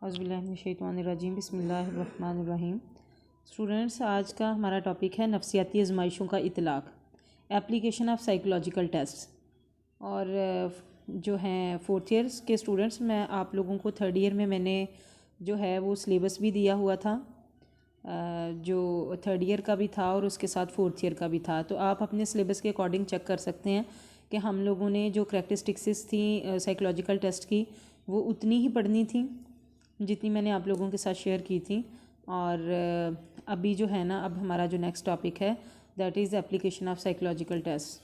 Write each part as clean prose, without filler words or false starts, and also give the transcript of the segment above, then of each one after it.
औज़ुबिल्लाहिमिनश्शैतानिर्रजीम बिस्मिल्लाहिर्रहमानिर्रहीम। स्टूडेंट्स, आज का हमारा टॉपिक है नफ्सियाती आजमाइशों का इतलाक़, एप्लीकेशन ऑफ साइकोलॉजिकल टेस्ट। और जो हैं फोर्थ ईयर्स के स्टूडेंट्स, मैं आप लोगों को थर्ड ईयर में मैंने जो है वो सिलेबस भी दिया हुआ था, जो थर्ड ईयर का भी था और उसके साथ फोर्थ ईयर का भी था। तो आप अपने सिलेबस के अकॉर्डिंग चेक कर सकते हैं कि हम लोगों ने जो करैक्टरिस्टिक्स थी साइकोलॉजिकल टेस्ट की वो उतनी ही पढ़नी थी जितनी मैंने आप लोगों के साथ शेयर की थी। और अभी जो है ना, अब हमारा जो नेक्स्ट टॉपिक है that is application of psychological test.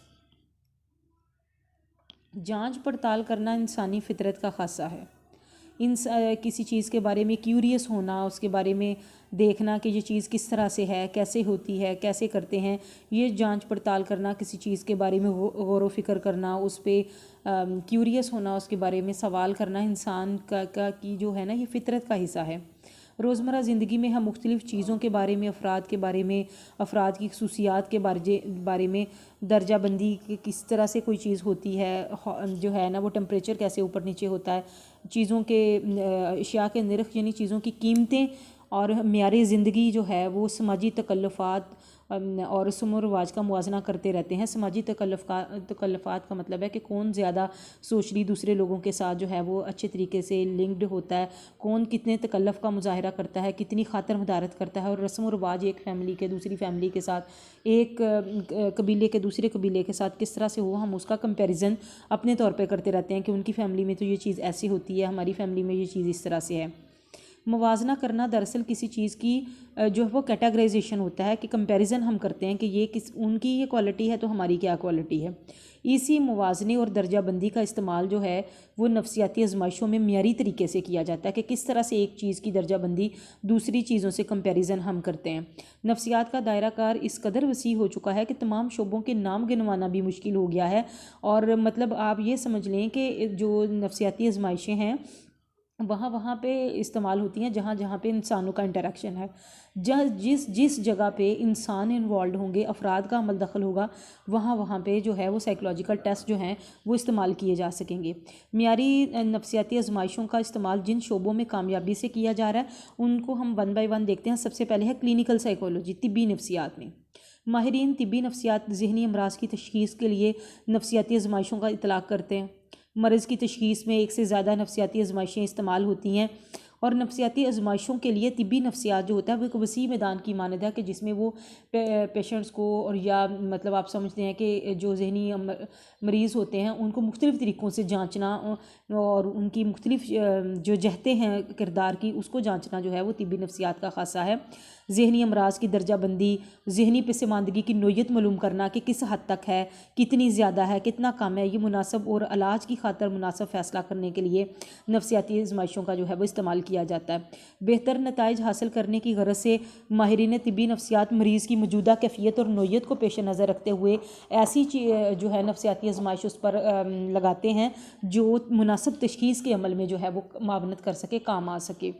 जांच पड़ताल करना इंसानी फितरत का खासा है। किसी चीज़ के बारे में क्यूरियस होना, उसके बारे में देखना कि ये चीज़ किस तरह से है, कैसे होती है, कैसे करते हैं, ये जांच पड़ताल करना, किसी चीज़ के बारे में गौर व फिक्र करना, उस पर क्यूरियस होना, उसके बारे में सवाल करना इंसान का की जो है ना, ये फितरत का हिस्सा है। रोज़मर्रा ज़िंदगी में हम मुख्तलिफ़ चीज़ों के बारे में, अफराद के बारे में, अफराद की खसूसियात के बारे में, दर्जा बंदी किस तरह से कोई चीज़ होती है, जो है ना वो टेम्परेचर कैसे ऊपर नीचे होता है, चीज़ों के अशिया के निर्ख यानी चीज़ों की कीमतें और म्यारे ज़िंदगी जो है वो समाजी तकल्लुफ़ात और रस्म व रिवाज का मुवाजना करते रहते हैं। समाजी तकल्लुफ़ात का मतलब है कि कौन ज़्यादा सोशली दूसरे लोगों के साथ जो है वो अच्छे तरीके से लिंक्ड होता है, कौन कितने तकल्लुफ़ का मुजाहरा करता है, कितनी खातर मदारत करता है। और रस्म व रिवाज एक फ़ैमिली के दूसरी फ़ैमिली के साथ, एक कबीले के दूसरे कबीले के साथ किस तरह से हो, हम उसका कंपैरिजन अपने तौर पे करते रहते हैं कि उनकी फ़ैमिली में तो ये चीज़ ऐसी होती है, हमारी फ़ैमिली में ये चीज़ इस तरह से है। मुवाजना करना दरअसल किसी चीज़ की जो है वो कैटेगराइजेशन होता है कि कंपैरिजन हम करते हैं कि ये उनकी ये क्वालिटी है तो हमारी क्या क्वालिटी है। इसी मुवाजने और दर्जाबंदी का इस्तेमाल जो है वो नफ्सियाती आजमाइशों में म्यारी तरीके से किया जाता है कि किस तरह से एक चीज़ की दर्जाबंदी दूसरी चीज़ों से कंपैरिजन हम करते हैं। नफ्सियात का दायरा कार इस कदर वसी हो चुका है कि तमाम शोबों के नाम गिनवाना भी मुश्किल हो गया है। और मतलब आप ये समझ लें कि जो नफ्सियाती आजमाइशें हैं वहाँ पे इस्तेमाल होती हैं जहाँ जहाँ पे इंसानों का इंटरेक्शन है। जिस जगह पे इंसान इन्वॉल्व होंगे, अफराद का अमल दखल होगा, वहाँ पे जो है वो साइकोलॉजिकल टेस्ट जो हैं वो इस्तेमाल किए जा सकेंगे। म्यारी नफ्सियाती आजमाइशों का इस्तेमाल जिन शोबों में कामयाबी से किया जा रहा है उनको हम वन बाय वन देखते हैं। सबसे पहले है क्लिनिकल साइकोलॉजी, तिब्बी नफ्सियात में। माहिरीन तिब्बी नफ्सियात ज़हनी अमराज की तशख़ीस के लिए नफ्सियाती आजमाइशों का इतलाक़ करते हैं। मरीज़ की तशख़ीस में एक से ज़्यादा नफ्सियाती आजमाइशें इस्तेमाल होती हैं और नफ्सियाती आजमाइशों के लिए तिब्बी नफ्सियात जो होता है वो एक वसी मैदान की मानद है कि जिसमें वो पेशेंट्स को और या मतलब आप समझते हैं कि जो जहनी मरीज़ होते हैं उनको मुख्तलिफ़ तरीक़ों से जांचना और उनकी मुख्तलिफ़ जो जहते हैं किरदार की उसको जांचना जो है वो तिब्बी नफ्सियात का खासा है। जहनी अमराज की दर्जाबंदी, जहनी पसमानदगी की नोयत मालूम करना कि किस हद तक है, कितनी ज़्यादा है, कितना कम है, ये मुनासब और इलाज की खातर मुनासब फ़ैसला करने के लिए नफ्सियाती आजमाइशों का जो है वो इस्तेमाल किया जाता है। बेहतर नताइज हासिल करने की गरज से माहिरीन तिब्बी नफ्सियात मरीज़ की मौजूदा कैफियत और नोयत को पेश नज़र रखते हुए ऐसी जो है नफ्सियाती आजमाइश उस पर लगाते हैं जो मुनासिब तशख़ीस के अमल में जो है वो मावनत कर सके, काम आ सके।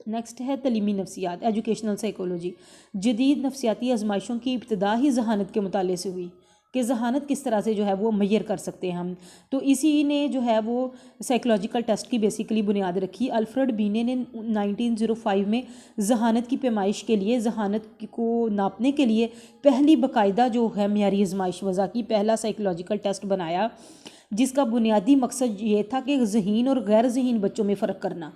नेक्स्ट है तलीमी नफ्सियात, एजुकेशनल साइकोलॉजी। जदीद नफ्सियाती आजमाइशों की इब्तदा ही जहानत के मुताले से हुई कि जहानत किस तरह से जो है वो मैयर कर सकते हैं हम। तो इसी ने जो है वो साइकोलॉजिकल टेस्ट की बेसिकली बुनियाद रखी। अल्फ्रेड बीने ने 1905 में जहानत की पैमाइश के लिए, जहानत को नापने के लिए पहली बाकायदा जो है म्यारी आजमाइश वज़ा की, पहला साइकोलॉजिकल टेस्ट बनाया जिसका बुनियादी मकसद ये था कि ज़हीन और गैर ज़हीन बच्चों में फ़र्क करना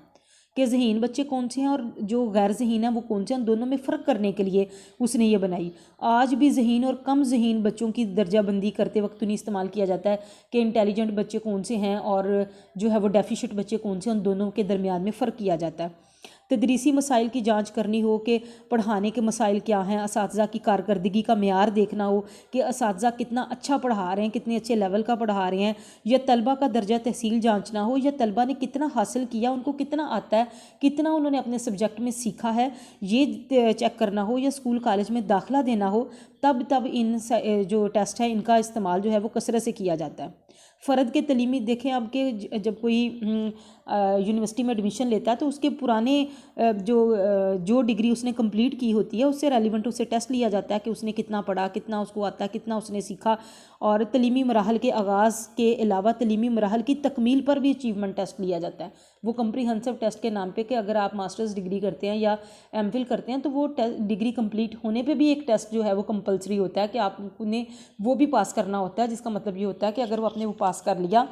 कि ज़हीन बच्चे कौन से हैं और जो गैर ज़हीन हैं वो कौन से हैं, दोनों में फ़र्क करने के लिए उसने ये बनाई। आज भी ज़हीन और कम ज़हीन बच्चों की दर्जाबंदी करते वक्त नहीं इस्तेमाल किया जाता है कि इंटेलिजेंट बच्चे कौन से हैं और जो है वो डेफिशिट बच्चे कौन से हैं, उन दोनों के दरमियान में फ़र्क किया जाता है। तदरीसी मसाइल की जांच करनी हो कि पढ़ाने के मसाइल क्या हैं, असातिज़ा की कारकर्दगी का मेयार देखना हो कि असातिज़ा कितना अच्छा पढ़ा रहे हैं, कितने अच्छे लेवल का पढ़ा रहे हैं, या तलबा का दर्जा तहसील जांचना हो, या तलबा ने कितना हासिल किया, उनको कितना आता है, कितना उन्होंने अपने सब्जेक्ट में सीखा है, ये चेक करना हो, या स्कूल कॉलेज में दाखिला देना हो, तब इन जो टेस्ट है इनका इस्तेमाल जो है वो कसरत से किया जाता है। फ़र्द के तलीमी देखें अब के जब कोई यूनिवर्सिटी में एडमिशन लेता है तो उसके पुराने जो डिग्री उसने कंप्लीट की होती है उससे रेलिवेंट उससे टेस्ट लिया जाता है कि उसने कितना पढ़ा, कितना उसको आता है, कितना उसने सीखा। और तलीमी मराहल के आगाज़ के अलावा तलीमी मराहल की तकमील पर भी अचीवमेंट टेस्ट लिया जाता है। वो कम्प्रीहेंसिव टेस्ट के नाम पे कि अगर आप मास्टर्स डिग्री करते हैं या एमफिल करते हैं तो वो डिग्री कंप्लीट होने पे भी एक टेस्ट जो है वो कंपलसरी होता है कि आपने वो भी पास करना होता है, जिसका मतलब ये होता है कि अगर वो आपने वो पास कर लिया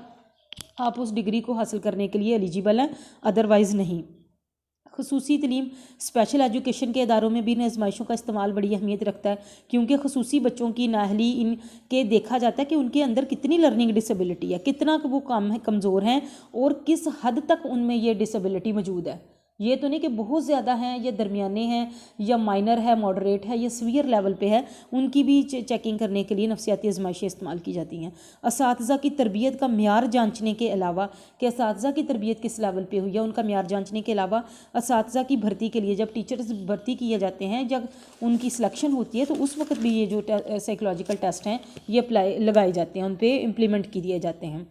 आप उस डिग्री को हासिल करने के लिए एलिजिबल हैं, अदरवाइज़ नहीं। खसूसी तलीम स्पेशल एजुकेशन के इदारों में भी इन आजमाइशों का इस्तेमाल बड़ी अहमियत रखता है, क्योंकि खसूसी बच्चों की नाअहली इनके देखा जाता है कि उनके अंदर कितनी लर्निंग डिसेबिलिटी है, कितना वो कमज़ोर हैं और किस हद तक उनमें ये डिसेबिलिटी मौजूद है। ये तो नहीं कि बहुत ज़्यादा हैं या दरमियाने हैं या माइनर है, मॉडरेट है या सीवियर लेवल पे है, उनकी भी चेकिंग करने के लिए नफसियाती आजमाइशें इस्तेमाल की जाती हैं। असातिज़ा की तरबियत का म्यार जांचने के अलावा कि असातिज़ा की तरबियत किस लेवल पे हुई है, उनका म्यार जांचने के अलावा असातिज़ा की भर्ती के लिए जब टीचर्स भर्ती किए जाते हैं, जब उनकी सिलेक्शन होती है तो उस वक्त भी ये जो साइकोलॉजिकल टेस्ट हैं ये अप्लाई लगाए जाते हैं, उन पर इम्प्लीमेंट किए जाते हैं।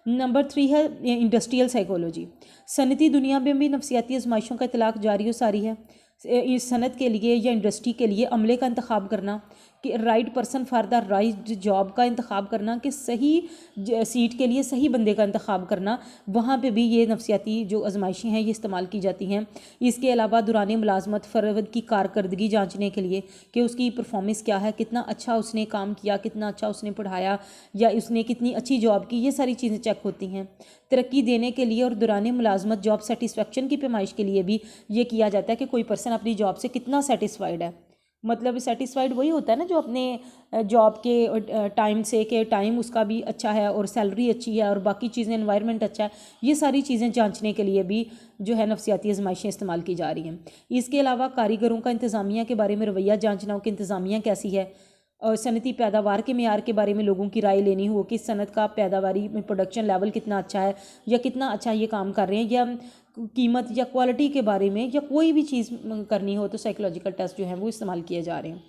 नंबर 3 है इंडस्ट्रियल साइकोलॉजी। सनती दुनिया में भी नफसियाती आजमाइशों का इतलाक़ जारी व सारी है। इस सनत के लिए या इंडस्ट्री के लिए अमले का इंतखाब करना, कि right person for the right job का इंतखाब करना, कि सही सीट के लिए सही बंदे का इंतखाब करना, वहाँ पे भी ये नफसियाती जो आजमाइशें हैं ये इस्तेमाल की जाती हैं। इसके अलावा दौरान मुलाजमत फ़र्द की कारकर्दगी जांचने के लिए कि उसकी परफॉर्मेंस क्या है, कितना अच्छा उसने काम किया, कितना अच्छा उसने पढ़ाया या उसने कितनी अच्छी जॉब की, ये सारी चीज़ें चेक होती हैं। तरक्की देने के लिए और दौरान मुलाजमत जॉब सेटिस्फेक्शन की पैमाइश के लिए भी ये किया जाता है कि कोई पर्सन अपनी जॉब से कितना सेटिस्फाइड है। मतलब सेटिस्फाइड वही होता है ना जो अपने जॉब के टाइम से कि टाइम उसका भी अच्छा है और सैलरी अच्छी है और बाकी चीज़ें एनवायरनमेंट अच्छा है, ये सारी चीज़ें जांचने के लिए भी जो है नफसियाती आजमाइशें इस्तेमाल की जा रही हैं। इसके अलावा कारीगरों का इंतज़ामिया के बारे में रवैया जांचना कि इंतज़ामिया कैसी है, और सनती पैदावार के मेयार के बारे में लोगों की राय लेनी हो कि सनत का पैदावारी में प्रोडक्शन लेवल कितना अच्छा है या कितना अच्छा ये काम कर रहे हैं, या कीमत या क्वालिटी के बारे में या कोई भी चीज़ करनी हो तो साइकोलॉजिकल टेस्ट जो है वो इस्तेमाल किए जा रहे हैं।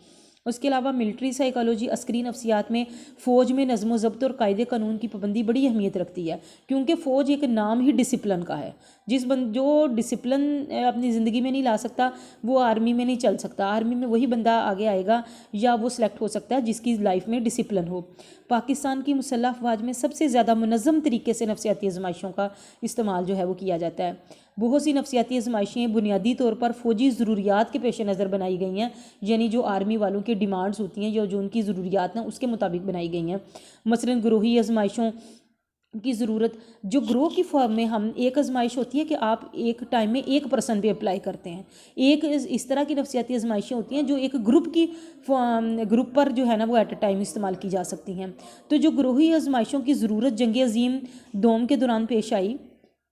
उसके अलावा मिलिट्री साइकोलॉजी अस्करी नफसियात में फ़ौज में नज़्म व ज़ब्त और कायदे कानून की पाबंदी बड़ी अहमियत रखती है, क्योंकि फ़ौज एक नाम ही डिसिप्लिन का है। जो डिसिप्लिन अपनी ज़िंदगी में नहीं ला सकता वो आर्मी में नहीं चल सकता। आर्मी में वही बंदा आगे आएगा या वो सिलेक्ट हो सकता है जिसकी लाइफ में डिसिप्लिन हो। पाकिस्तान की मुसल्लह अफवाज में सबसे ज़्यादा मुनज़्ज़म तरीके से नफसियाती आजमाइशों का इस्तेमाल जो है वो किया जाता है। बहुत सी नफसियाती आजमाइशें बुनियादी तौर पर फ़ौजी ज़रूरियात के पेश नज़र बनाई गई हैं, यानी जो आर्मी वालों की डिमांड्स होती हैं या जो उनकी ज़रूरियात हैं उसके मुताबिक बनाई गई हैं। मसलन ग्रोही आजमाइशों की ज़रूरत, जो ग्रोह की फॉर्म में हम एक आजमाइश होती है कि आप एक टाइम में एक पर्सन पे अप्लाई करते हैं, एक इस तरह की नफसियाती आजमाइशें होती हैं जो एक ग्रुप पर जो है ना वो एट अ टाइम इस्तेमाल की जा सकती हैं। तो जो ग्रोही आजमाइशों की ज़रूरत जंग अज़ीम दोम के दौरान पेश आई,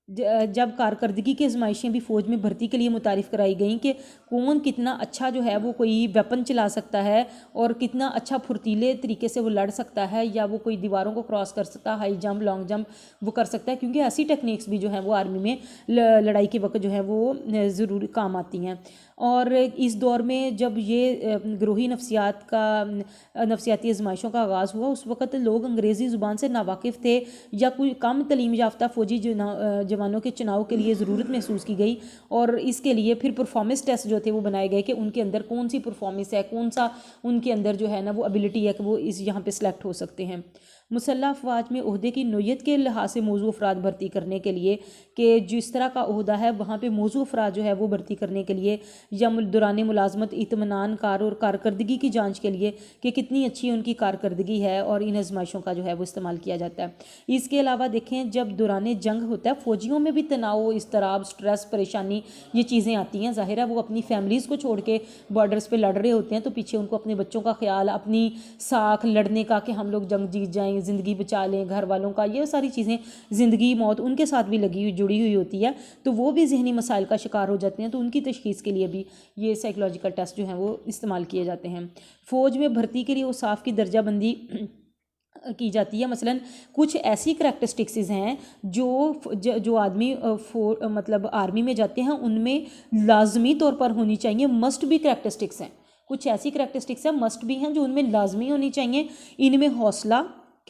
जब कारकर्दगी की आजमाइशें भी फ़ौज में भर्ती के लिए मुतारिफ़ कराई गई कि कौन कितना अच्छा जो है वो कोई वेपन चला सकता है और कितना अच्छा फुर्तीले तरीके से वो लड़ सकता है या वो कोई दीवारों को क्रॉस कर सकता है, हाई जंप लॉन्ग जंप वो कर सकता है, क्योंकि ऐसी टेक्निक्स भी जो है वो आर्मी में लड़ाई के वक्त जो है वो ज़रूर काम आती हैं। और इस दौर में जब ये ग्रोही नफसियाती आजमाइशों का आगाज़ हुआ उस वक़्त लोग अंग्रेज़ी ज़ुबान से नावाकिफ़ थे या कोई कम तलीम याफ्ता फ़ौजी जवानों के चुनाव के लिए ज़रूरत महसूस की गई, और इसके लिए फिर परफॉर्मेंस टेस्ट जो थे वो बनाए गए कि उनके अंदर कौन सी परफॉर्मेंस है, कौन सा उनके अंदर जो है ना वो एबिलिटी है कि वो इस यहाँ पे सिलेक्ट हो सकते हैं। मुसल्लह अफवाज में ओहदे की नोयत के लिहाज से मौजू अफराद भर्ती करने के लिए कि जिस तरह का ओहदा है वहाँ पे मौजू अफराद जो है वो भर्ती करने के लिए या दौरान मुलाजमत इत्मीनान कार और कारकर्दगी की जांच के लिए कि कितनी अच्छी उनकी कारकर्दगी है, और इन आजमाइशों का जो है वो इस्तेमाल किया जाता है। इसके अलावा देखें जब दौरान जंग होता है फ़ौजियों में भी तनाव, इस्तराब, स्ट्रेस, परेशानी ये चीज़ें आती हैं। ज़ाहिर है वो अपनी फैमिलीज़ को छोड़ के बॉर्डर्स पर लड़ रहे होते हैं तो पीछे उनको अपने बच्चों का ख्याल, अपनी साख लड़ने का कि हम लोग जंग जीत जाएँ, ज़िंदगी बचा लें, घर वालों का, ये सारी चीज़ें ज़िंदगी मौत उनके साथ भी जुड़ी हुई होती है, तो वो भी ज़हनी मसाइल का शिकार हो जाते हैं। तो उनकी तशख़ीस के लिए भी ये साइकोलॉजिकल टेस्ट जो हैं वो इस्तेमाल किए जाते हैं। फ़ौज में भर्ती के लिए औसाफ की दर्जाबंदी की जाती है। मसलन कुछ ऐसी करैक्टरिस्टिक्स हैं जो आदमी मतलब आर्मी में जाते हैं उनमें लाजमी तौर पर होनी चाहिए, मस्ट भी करैक्टरिस्टिक्स हैं। कुछ ऐसी करैक्टरिस्टिक्स हैं मस्ट भी हैं जो उनमें लाजमी होनी चाहिए। इनमें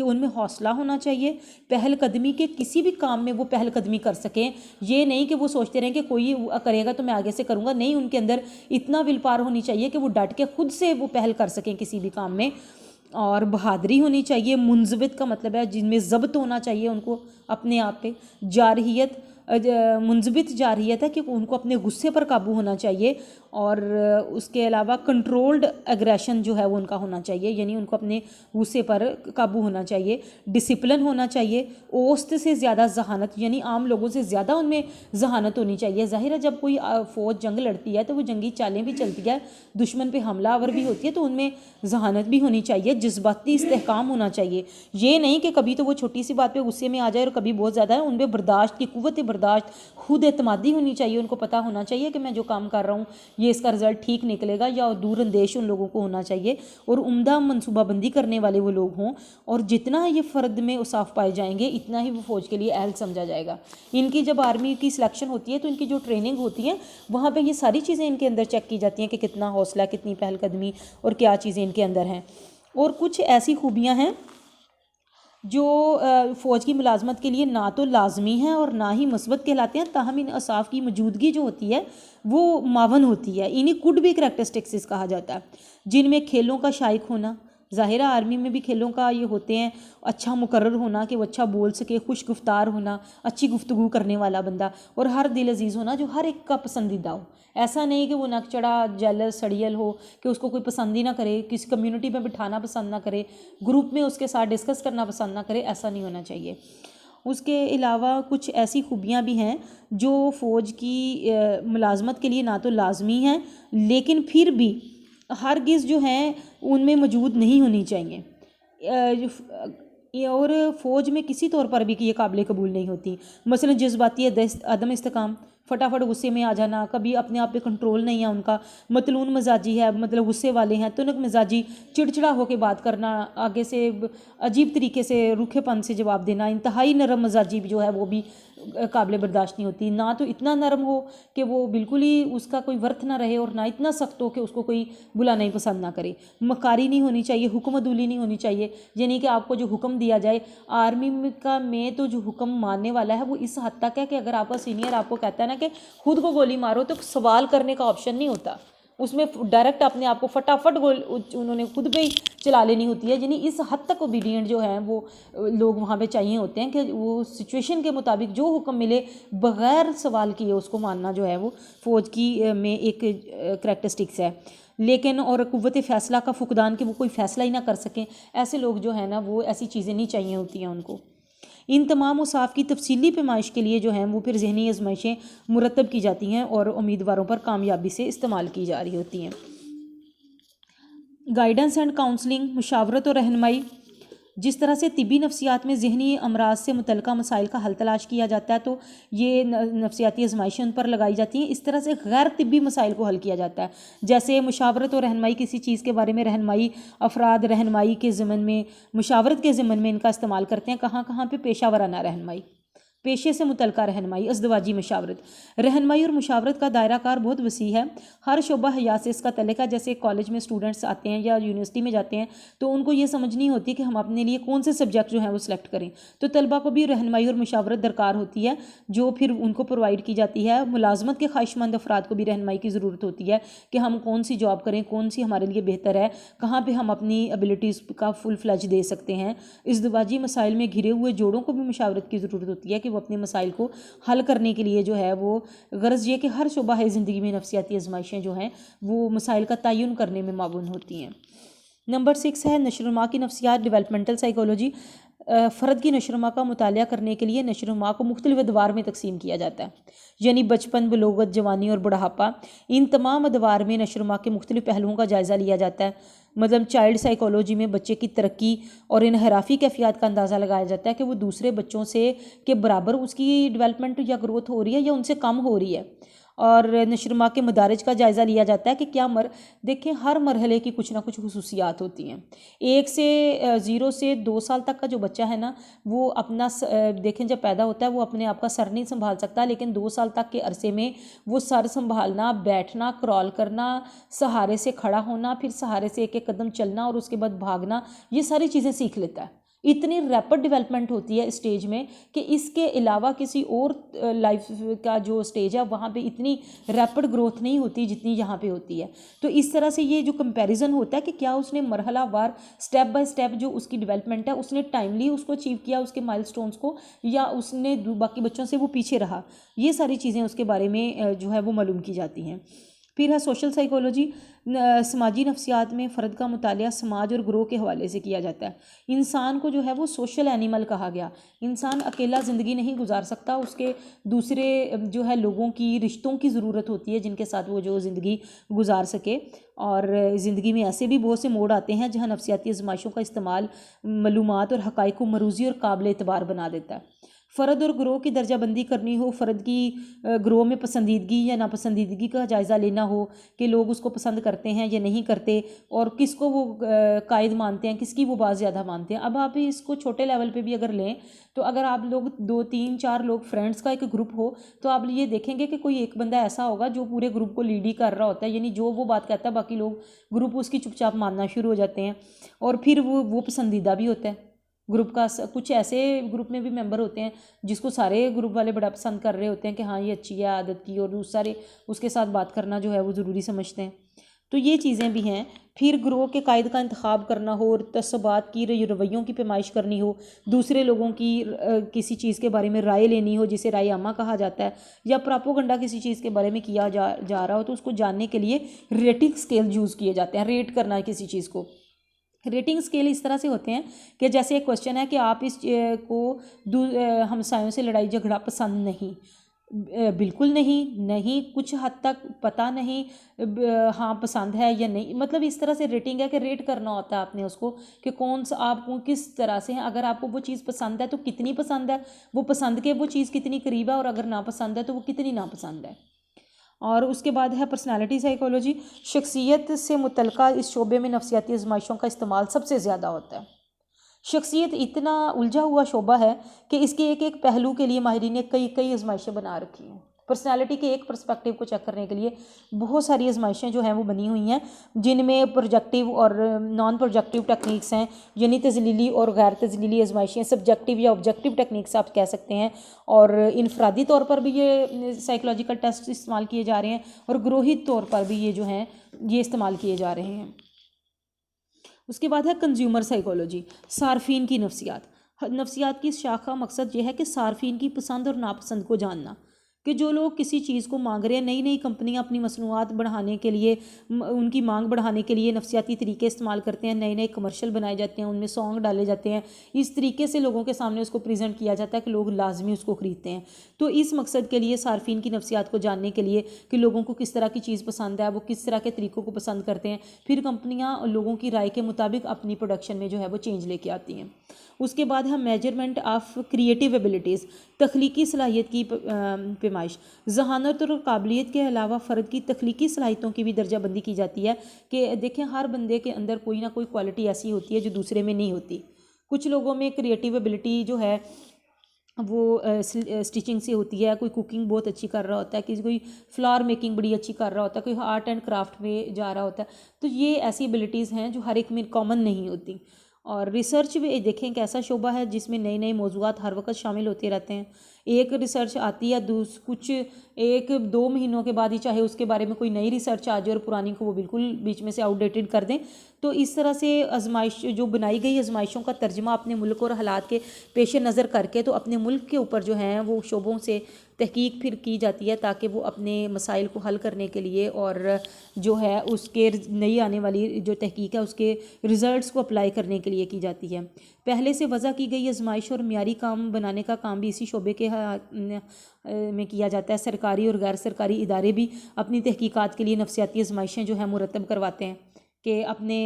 उनमें हौसला होना चाहिए, पहल कदमी के किसी भी काम में वो पहल कदमी कर सकें। ये नहीं कि वो सोचते रहें कि कोई करेगा तो मैं आगे से करूँगा, नहीं, उनके अंदर इतना विल पावर होनी चाहिए कि वो डट के खुद से वो पहल कर सकें किसी भी काम में। और बहादुरी होनी चाहिए, मुंजबित का मतलब है जिनमें ज़ब्त होना चाहिए उनको अपने आप पे, जारहियत मुंजबित जारहियत है कि उनको अपने गुस्से पर काबू होना चाहिए, और उसके अलावा कंट्रोल्ड एग्रेशन जो है वो उनका होना चाहिए, यानी उनको अपने गुस्से पर काबू होना चाहिए। डिसिप्लिन होना चाहिए, औसत से ज़्यादा जहानत, यानी आम लोगों से ज़्यादा उनमें जहानत होनी चाहिए। ज़ाहिर है जब कोई फ़ौज जंग लड़ती है तो वो जंगी चालें भी चलती है, दुश्मन पे हमलावर भी होती है, तो उनमें जहानत भी होनी चाहिए, जज्बाती इस्तेहकाम होना चाहिए। ये नहीं कि कभी तो वो छोटी सी बात पे गुस्से में आ जाए और कभी बहुत ज़्यादा है, उनमें बर्दाश्त की कुव्वत बर्दाश्त, खुद एतमादी होनी चाहिए। उनको पता होना चाहिए कि मैं जो काम कर रहा हूँ ये इसका रिजल्ट ठीक निकलेगा, या दूरअंदेश उन लोगों को होना चाहिए, और उम्दा मनसूबाबंदी करने वाले वो लोग हों। और जितना ये फ़र्द में उसाफ पाए जाएंगे इतना ही वो फ़ौज के लिए अहल समझा जाएगा। इनकी जब आर्मी की सिलेक्शन होती है तो इनकी जो ट्रेनिंग होती है वहाँ पे ये सारी चीज़ें इनके अंदर चेक की जाती हैं कि कितना हौसला, कितनी पहलकदमी और क्या चीज़ें इनके अंदर हैं। और कुछ ऐसी खूबियाँ हैं जो फ़ौज की मुलाजमत के लिए ना तो लाजमी हैं और ना ही मुस्बत कहलाते हैं, ताहम इन असाफ की मौजूदगी जो होती है वो मावन होती है। इन्हीं कुड भी करैक्टरिस्टिक्स कहा जाता है, जिनमें खेलों का शाइक होना, ज़ाहिर आर्मी में भी खेलों का ये होते हैं, अच्छा मुकर्रर होना कि वो अच्छा बोल सके, खुश गुफ्तार होना, अच्छी गुफ्तगू करने वाला बंदा, और हर दिल अजीज़ होना जो हर एक का पसंदीदा हो। ऐसा नहीं कि वो नक चढ़ा जेलस सड़ियल हो कि उसको कोई पसंद ही ना करे, किसी कम्युनिटी में बिठाना पसंद ना करे, ग्रुप में उसके साथ डिस्कस करना पसंद ना करे, ऐसा नहीं होना चाहिए। उसके अलावा कुछ ऐसी खूबियाँ भी हैं जो फ़ौज की मुलाजमत के लिए ना तो लाजमी हैं लेकिन फिर भी हरगिज़ जो हैं उनमें मौजूद नहीं होनी चाहिए, और फ़ौज में किसी तौर पर भी ये काबिल कबूल नहीं होती। मसलन जज्बाती अदम इस्तेकाम, फटाफट गुस्से में आ जाना, कभी अपने आप पे कंट्रोल नहीं है उनका, मतलून मिजाजी है, मतलब गुस्से वाले हैं, तुनक मिजाजी, चिड़चिड़ा होकर बात करना, आगे से अजीब तरीके से रूखेपन से जवाब देना, इंतहाई नरम मिजाजी जो है वो भी काबिल बर्दाश्त नहीं होती। ना तो इतना नरम हो कि वो बिल्कुल ही उसका कोई वर्थ ना रहे, और ना इतना सख्त हो कि उसको कोई बुलाना ही पसंद ना करे। मकारी नहीं होनी चाहिए, हुक्म अदूली नहीं होनी चाहिए, यानी कि आपको जो हुक्म दिया जाए, आर्मी में तो जो हुक्म मानने वाला है वो इस हद तक है कि अगर आपका सीनियर आपको कहता है ना कि खुद को गोली मारो, तो सवाल करने का ऑप्शन नहीं होता, उसमें डायरेक्ट अपने आप को फटाफट उन्होंने खुद पे ही चला लेनी होती है। यानी इस हद तक ओबीडियंट जो है वो लोग वहाँ पे चाहिए होते हैं कि वो सिचुएशन के मुताबिक जो हुक्म मिले बग़ैर सवाल किए उसको मानना जो है वो फ़ौज की में एक करैक्टरिस्टिक्स है। लेकिन और कुव्वत फ़ैसला का फुकदान कि वो कोई फ़ैसला ही ना कर सकें, ऐसे लोग जो है ना वो ऐसी चीज़ें नहीं चाहिए होती हैं उनको। इन तमाम उसाफ़ की तफसीली पैमाइश के लिए जो हैं वो फिर जहनी आजमाइशें मुरतब की जाती हैं और उम्मीदवारों पर कामयाबी से इस्तेमाल की जा रही होती हैं। गाइडेंस एंड काउंसलिंग, मुशावरत और रहनुमाई, जिस तरह से तिबी नफ्सियात में ज़हनी अमराज से मुतल्लिक़ा मसाइल का हल तलाश किया जाता है तो ये नफ्सियाती आजमाइशें उन पर लगाई जाती हैं, इस तरह से गैर तिब्बी मसाइल को हल किया जाता है। जैसे मुशावरत और रहनुमाई, किसी चीज़ के बारे में रहनुमाई, अफराद रहनुमाई के ज़िम्मन में, मुशावरत के ज़िम्मन में इनका इस्तेमाल करते हैं। कहाँ कहाँ पे? पेशावराना रहनुमाई, पेशे से मुतल्लिक़ा रहनुमाई, अज़दवाजी मशावरत। रहनुमाई और मुशावरत का दायरा कार बहुत वसी है, हर शोबा हयात से इसका तल्लुक़ है। जैसे कॉलेज में स्टूडेंट्स आते हैं या यूनिवर्सिटी में जाते हैं तो उनको ये समझ नहीं होती कि हम अपने लिए कौन से सब्जेक्ट जो हैं वो सिलेक्ट करें, तो तलबा को भी रहनुमाई और मुशावरत दरकार होती है जो फिर उनको प्रोवाइड की जाती है। मुलाजमत के ख्वाहिशमंद अफराद को भी रहनुमाई की ज़रूरत होती है कि हम कौन सी जॉब करें, कौन सी हमारे लिए बेहतर है, कहाँ पर हम अपनी एबिलिटीज़ का फुल फ्लैज दे सकते हैं। इज़्दवाजी मसाइल में घिरे हुए जोड़ों को भी मुशावरत की ज़रूरत होती है कि वो अपने मसाइल को हल करने के लिए जो है वो गर्ज ये कि हर शुबा है ज़िंदगी में नफ्सियाती आजमाइशें जो हैं वो मसाइल का तयन करने में मावून होती हैं। नंबर 6 है नशरुमा की नफ्सियात, डेवलपमेंटल साइकोलॉजी। फ़र्द की नशरुमा का मुतालिया करने के लिए नशरुमा को मुख्तलिफ अदवार में तकसीम किया जाता है, यानी बचपन, बलोगत, जवानी और बुढ़ापा। इन तमाम अदवार में नशरुमा के मुख्तलिफ पहलुओं का जायज़ा लिया जाता है। मतलब चाइल्ड साइकोलॉजी में बच्चे की तरक्की और इनहराफी कैफियत का अंदाज़ा लगाया जाता है कि वो दूसरे बच्चों से के बराबर उसकी डेवलपमेंट या ग्रोथ हो रही है या उनसे कम हो रही है। और नशरुमा के मदारिज का जायज़ा लिया जाता है कि क्या देखें हर मरहले की कुछ ना कुछ खुसूसियात होती हैं। 0 से 2 साल तक का जो बच्चा है ना वो अपना देखें जब पैदा होता है वो अपने आप का सर नहीं संभाल सकता, लेकिन 2 साल तक के अरसे में वो सर संभालना, बैठना, क्रॉल करना, सहारे से खड़ा होना, फिर सहारे से एक एक कदम चलना और उसके बाद भागना, ये सारी चीज़ें सीख लेता है। इतनी रैपिड डेवलपमेंट होती है स्टेज में कि इसके अलावा किसी और लाइफ का जो स्टेज है वहाँ पे इतनी रैपिड ग्रोथ नहीं होती जितनी यहाँ पे होती है। तो इस तरह से ये जो कंपैरिजन होता है कि क्या उसने मरहलावार स्टेप बाय स्टेप जो उसकी डेवलपमेंट है उसने टाइमली उसको अचीव किया उसके माइलस्टोन्स को, या उसने बाकी बच्चों से वो पीछे रहा, ये सारी चीज़ें उसके बारे में जो है वो मालूम की जाती हैं। फिर है सोशल साइकोलॉजी। समाजी नफ्सियात में फ़र्द का मुतालिया समाज और ग्रोह के हवाले से किया जाता है। इंसान को जो है वो सोशल एनिमल कहा गया। इंसान अकेला ज़िंदगी नहीं गुजार सकता, उसके दूसरे जो है लोगों की, रिश्तों की ज़रूरत होती है जिनके साथ वो जो ज़िंदगी गुजार सके। और ज़िंदगी में ऐसे भी बहुत से मोड़ आते हैं जहाँ नफ्सियाती आजमाइशों का इस्तेमाल मालूमात और हक़ाइक़ को मरूज़ी और काबिल एतबार बना देता है। फ़र्द और ग्रोह की दर्जाबंदी करनी हो, फ़र्द की ग्रोह में पसंदीदगी या नापसंदीदगी का जायज़ा लेना हो कि लोग उसको पसंद करते हैं या नहीं करते, और किसको वो कायद मानते हैं, किसकी वो बात ज़्यादा मानते हैं। अब आप इसको छोटे लेवल पे भी अगर लें तो अगर आप लोग 2 3 4 लोग फ्रेंड्स का एक ग्रुप हो तो आप ये देखेंगे कि कोई एक बंदा ऐसा होगा जो पूरे ग्रुप को लीड ही कर रहा होता है, यानी जो वो बात कहता है बाकी लोग ग्रुप उसकी चुपचाप मानना शुरू हो जाते हैं, और फिर वो पसंदीदा भी होता है ग्रुप का। कुछ ऐसे ग्रुप में भी मेंबर होते हैं जिसको सारे ग्रुप वाले बड़ा पसंद कर रहे होते हैं कि हाँ ये अच्छी है आदत की, और सारे उसके साथ बात करना जो है वो ज़रूरी समझते हैं। तो ये चीज़ें भी हैं। फिर ग्रोह के कायद का इंतखाब करना हो, और तस्सुबात की रवैयों की पैमाइश करनी हो, दूसरे लोगों की किसी चीज़ के बारे में राय लेनी हो जिसे राय आमा कहा जाता है, या प्रोपेगेंडा किसी चीज़ के बारे में किया जा रहा हो तो उसको जानने के लिए रेटिंग स्केल यूज़ किए जाते हैं। रेट करना है किसी चीज़ को। रेटिंग स्केल इस तरह से होते हैं कि जैसे एक क्वेश्चन है कि आप इस को हमसायों से लड़ाई झगड़ा पसंद नहीं, बिल्कुल नहीं, नहीं, कुछ हद तक, पता नहीं, हाँ पसंद है या नहीं। मतलब इस तरह से रेटिंग है कि रेट करना होता है आपने उसको कि कौन सा आपको किस तरह से है। अगर आपको वो चीज़ पसंद है तो कितनी पसंद है, वो पसंद के वो चीज़ कितनी करीब है, और अगर नापसंद है तो वो कितनी नापसंद है। और उसके बाद है पर्सनालिटी साइकोलॉजी। शख्सियत से मुतल्लिक़ा इस शोबे में नफ्सियाती आजमाइशों का इस्तेमाल सबसे ज़्यादा होता है। शख्सियत इतना उलझा हुआ शोबा है कि इसके एक एक पहलू के लिए माहिरीन ने कई कई आजमाइशें बना रखी हैं। पर्सनालिटी के एक पर्सपेक्टिव को चेक करने के लिए बहुत सारी आजमाइशें जो हैं वो बनी हुई हैं, जिनमें प्रोजेक्टिव और नॉन प्रोजेक्टिव टेक्निक्स हैं, यानी तजलीली और गैर तजलीली आजमाइशें, सब्जेक्टिव या ऑब्जेक्टिव टेक्निक्स आप कह सकते हैं। और इनफरादी तौर पर भी ये साइकोलॉजिकल टेस्ट इस्तेमाल किए जा रहे हैं, और ग्रोही तौर पर भी ये जो हैं ये इस्तेमाल किए जा रहे हैं। उसके बाद है कंज्यूमर साइकोलॉजी, सार्फिन की नफ्सियात। नफ्सियात की शाखा मकसद ये है कि सार्फिन की पसंद और नापसंद को जानना, कि जो लोग किसी चीज़ को मांग रहे हैं, नई नई कंपनियां अपनी मसनूआत बढ़ाने के लिए, उनकी मांग बढ़ाने के लिए नफ्सियाती तरीके इस्तेमाल करते हैं, नए नए कमर्शियल बनाए जाते हैं, उनमें सॉन्ग डाले जाते हैं, इस तरीके से लोगों के सामने उसको प्रेजेंट किया जाता है कि लोग लाजमी उसको ख़रीदते हैं। तो इस मकसद के लिए सार्फिन की नफ्सियात को जानने के लिए कि लोगों को किस तरह की चीज़ पसंद है, वो किस तरह के तरीक़ों को पसंद करते हैं, फिर कंपनियाँ लोगों की राय के मुताबिक अपनी प्रोडक्शन में जो है वो चेंज लेके आती हैं। उसके बाद है मेजरमेंट ऑफ क्रिएटिव एबिलिटीज़, तख्लीकी सलाहियत की पैमाइश। जहानत और काबिलियत के अलावा फ़र्द की तख्लीकी सलाहियतों की भी दर्जाबंदी की जाती है कि देखें हर बंदे के अंदर कोई ना कोई क्वालिटी ऐसी होती है जो दूसरे में नहीं होती। कुछ लोगों में क्रिएटिव एबिलिटी जो है वो स्टिचिंग से होती है, कोई कुकिंग बहुत अच्छी कर रहा होता है, किसी कोई फ्लावर मेकिंग बड़ी अच्छी कर रहा होता है, कोई आर्ट एंड क्राफ्ट में जा रहा होता है। तो ये ऐसी एबिलिटीज़ हैं जो हर एक में कॉमन नहीं होती। और रिसर्च में देखें एक ऐसा शोबा है जिसमें नए नए मौज़ूआत हर वक्त शामिल होते रहते हैं। एक रिसर्च आती है, कुछ 1-2 महीनों के बाद ही चाहे उसके बारे में कोई नई रिसर्च आ जाए और पुरानी को वो बिल्कुल बीच में से आउटडेटेड कर दें। तो इस तरह से आजमाइश जो बनाई गई आजमाइशों का तर्जमा अपने मुल्क और हालात के पेश नज़र करके तो अपने मुल्क के ऊपर जो हैं वो शोबों से तहकीक फिर की जाती है, ताकि वो अपने मसाइल को हल करने के लिए और जो है उसके नई आने वाली जो तहकीक है उसके रिज़ल्ट्स को अप्लाई करने के लिए की जाती है। पहले से वज़ा की गई आजमाइश और मियारी काम बनाने का काम भी इसी शोबे के में किया जाता है। सरकारी और गैर सरकारी इदारे भी अपनी तहकीकात के लिए नफ्सियाती आजमाइशें जो है मुरतब करवाते हैं कि अपने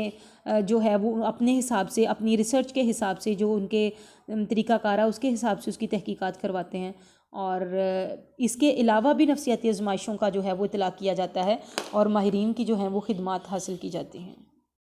जो है वो अपने हिसाब से, अपनी रिसर्च के हिसाब से, जो उनके तरीक़ाकार है उसके हिसाब से उसकी तहकीकात करवाते हैं। और इसके अलावा भी नफ्सियाती आजमाइशों का जो है वो इतलाक़ किया जाता है और माहिरीन की जो है वो खिदमात हासिल की जाती हैं।